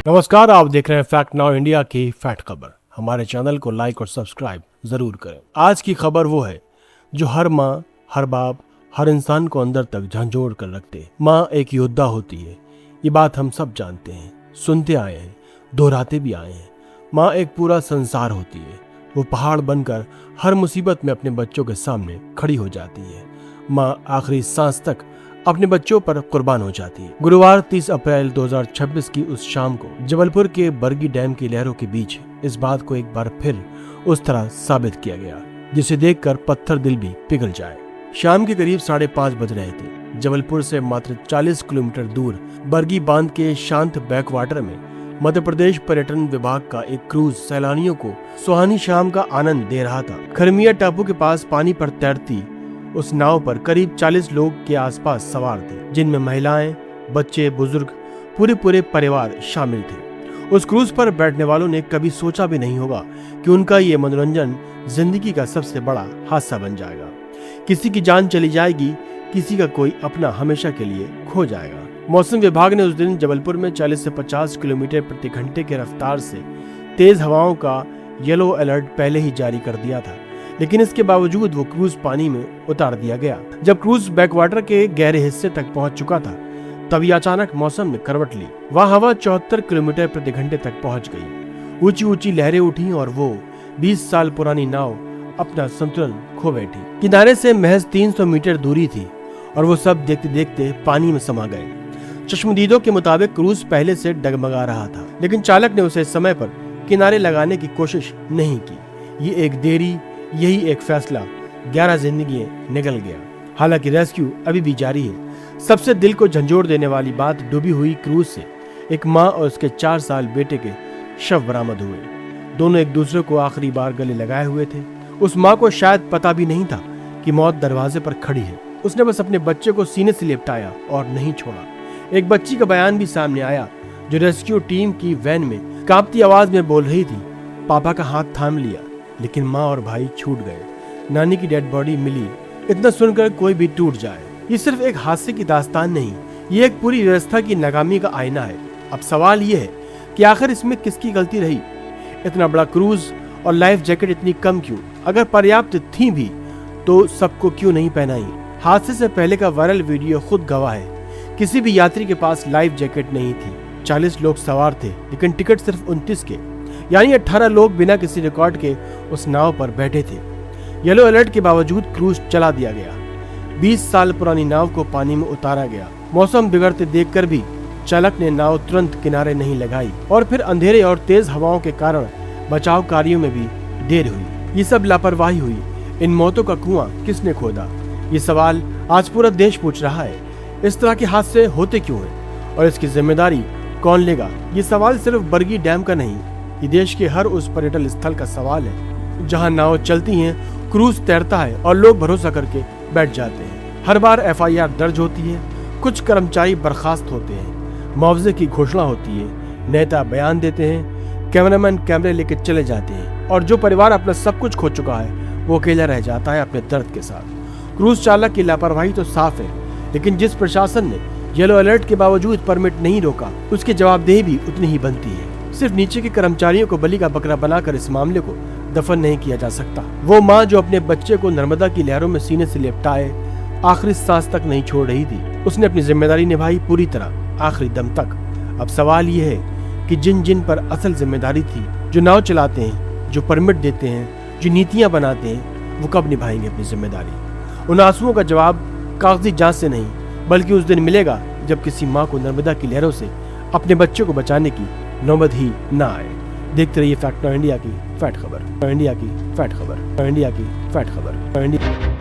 नमस्कार, आप देख रहे हैं फैक्ट नाउ इंडिया की फैक्ट खबर। हमारे चैनल को लाइक और सब्सक्राइब जरूर करें। आज की खबर वो है जो हर माँ, हर बाप, हर इंसान को अंदर तक झंझोड़ कर रखते। माँ एक योद्धा होती है, ये बात हम सब जानते हैं, सुनते आए हैं, दोहराते भी आए हैं। माँ एक पूरा संसार होती है, वो पहाड़ बनकर हर मुसीबत में अपने बच्चों के सामने खड़ी हो जाती है। माँ आखिरी सांस तक अपने बच्चों पर कुर्बान हो जाती है। गुरुवार 30 अप्रैल 2026 की उस शाम को जबलपुर के बरगी डैम की लहरों के बीच इस बात को एक बार फिर उस तरह साबित किया गया जिसे देखकर पत्थर दिल भी पिघल जाए। शाम के करीब 5:30 बज रहे थे। जबलपुर से मात्र 40 किलोमीटर दूर बरगी बांध के शांत बैकवाटर में मध्य प्रदेश पर्यटन विभाग का एक क्रूज सैलानियों को सुहानी शाम का आनंद दे रहा था। खरमिया टापू के पास पानी पर तैरती उस नाव पर करीब 40 लोग के आसपास सवार थे, जिनमें महिलाएं, बच्चे, बुजुर्ग, पूरे परिवार शामिल थे। उस क्रूज पर बैठने वालों ने कभी सोचा भी नहीं होगा कि उनका ये मनोरंजन जिंदगी का सबसे बड़ा हादसा बन जाएगा। किसी की जान चली जाएगी, किसी का कोई अपना हमेशा के लिए खो जाएगा। मौसम विभाग ने उस दिन जबलपुर में 40 से 50 किलोमीटर प्रति घंटे की रफ्तार से तेज हवाओं का येलो अलर्ट पहले ही जारी कर दिया था, लेकिन इसके बावजूद वो क्रूज पानी में उतार दिया गया। जब क्रूज बैकवाटर के गहरे हिस्से तक पहुंच चुका था, तभी अचानक मौसम ने करवट ली। वहां हवा 74 किलोमीटर प्रति घंटे तक पहुंच गई। ऊंची ऊंची लहरें उठी और वो 20 साल पुरानी नाव अपना संतुलन खो बैठी। किनारे से महज 300 मीटर दूरी थी और वो सब देखते देखते पानी में समा गए। चश्मदीदों के मुताबिक क्रूज पहले से डगमगा रहा था, लेकिन चालक ने उसे समय पर किनारे लगाने की कोशिश नहीं की। ये एक देरी, यही एक फैसला 11 जिंदगियां निकल गया। हालांकि रेस्क्यू अभी भी जारी है। सबसे दिल को झंझोड़ देने वाली बात, डूबी हुई क्रूज से एक माँ और उसके 4 साल बेटे के शव बरामद हुए। दोनों एक दूसरे को आखिरी बार गले लगाए हुए थे। उस माँ को शायद पता भी नहीं था कि मौत दरवाजे पर खड़ी है। उसने बस अपने बच्चे को सीने से लिपटाया और नहीं छोड़ा। एक बच्ची का बयान भी सामने आया जो रेस्क्यू टीम की वैन में कांपती आवाज में बोल रही थी, पापा का हाथ थाम लिया लेकिन माँ और भाई छूट गए। नानी की डेड बॉडी मिली। इतना सुनकर कोई भी टूट जाए। ये सिर्फ एक हादसे की दास्तान नहीं, ये एक पूरी व्यवस्था की नाकामी का आईना है। अब सवाल ये है कि आखिर इसमें किसकी गलती रही? इतना बड़ा क्रूज और लाइफ जैकेट इतनी कम क्यों? अगर पर्याप्त थी भी तो सबको क्यों नहीं पहनाई? हादसे से पहले का वायरल वीडियो खुद गवाह है। किसी भी यात्री के पास लाइफ जैकेट नहीं थी। 40 लोग सवार थे, लेकिन टिकट सिर्फ 29 के, यानी 18 लोग बिना किसी रिकॉर्ड के उस नाव पर बैठे थे। येलो अलर्ट के बावजूद क्रूज चला दिया गया। 20 साल पुरानी नाव को पानी में उतारा गया। मौसम बिगड़ते देखकर भी चालक ने नाव तुरंत किनारे नहीं लगाई और फिर अंधेरे और तेज हवाओं के कारण बचाव कार्यों में भी देर हुई। ये सब लापरवाही हुई। इन मौतों का कुआं किसने खोदा? ये सवाल आज पूरा देश पूछ रहा है। इस तरह के हादसे होते क्यों हैं और इसकी जिम्मेदारी कौन लेगा? ये सवाल सिर्फ बरगी डैम का नहीं, ये देश के हर उस पर्यटन स्थल का सवाल है जहां नाव चलती हैं, क्रूज तैरता है और लोग भरोसा करके बैठ जाते हैं। हर बार FIR दर्ज होती है, कुछ कर्मचारी बर्खास्त होते हैं, मुआवजे की घोषणा होती है, नेता बयान देते हैं, कैमरामैन कैमरे लेके चले जाते हैं और जो परिवार अपना सब कुछ खो चुका है वो अकेला रह जाता है अपने दर्द के साथ। क्रूज चालक की लापरवाही तो साफ है, लेकिन जिस प्रशासन ने येलो अलर्ट के बावजूद परमिट नहीं रोका, उसकी जवाबदेही भी उतनी ही बनती है। सिर्फ नीचे के कर्मचारियों को बलि का बकरा बनाकर इस मामले को दफन नहीं किया जा सकता। वो माँ जो अपने बच्चे को नर्मदा की लहरों में सीने से लिपटाए आखिरी सांस तक नहीं छोड़ रही थी, उसने अपनी जिम्मेदारी निभाई पूरी तरह आखिरी दम तक। अब सवाल ये है कि जिन जिन पर असल जिम्मेदारी थी, जो नाव चलाते हैं, जो परमिट देते हैं, जो नीतियाँ बनाते हैं, वो कब निभाएंगे अपनी जिम्मेदारी? उन आंसुओं का जवाब कागजी जांच से नहीं, बल्कि उस दिन मिलेगा जब किसी माँ को नर्मदा की लहरों से अपने बच्चे को बचाने की नौबत ही ना आए। देखते रहिए फैक्ट नाउ इंडिया की फैक्ट खबर। इंडिया की फैक्ट खबर। इंडिया की फैक्ट खबर। इंडिया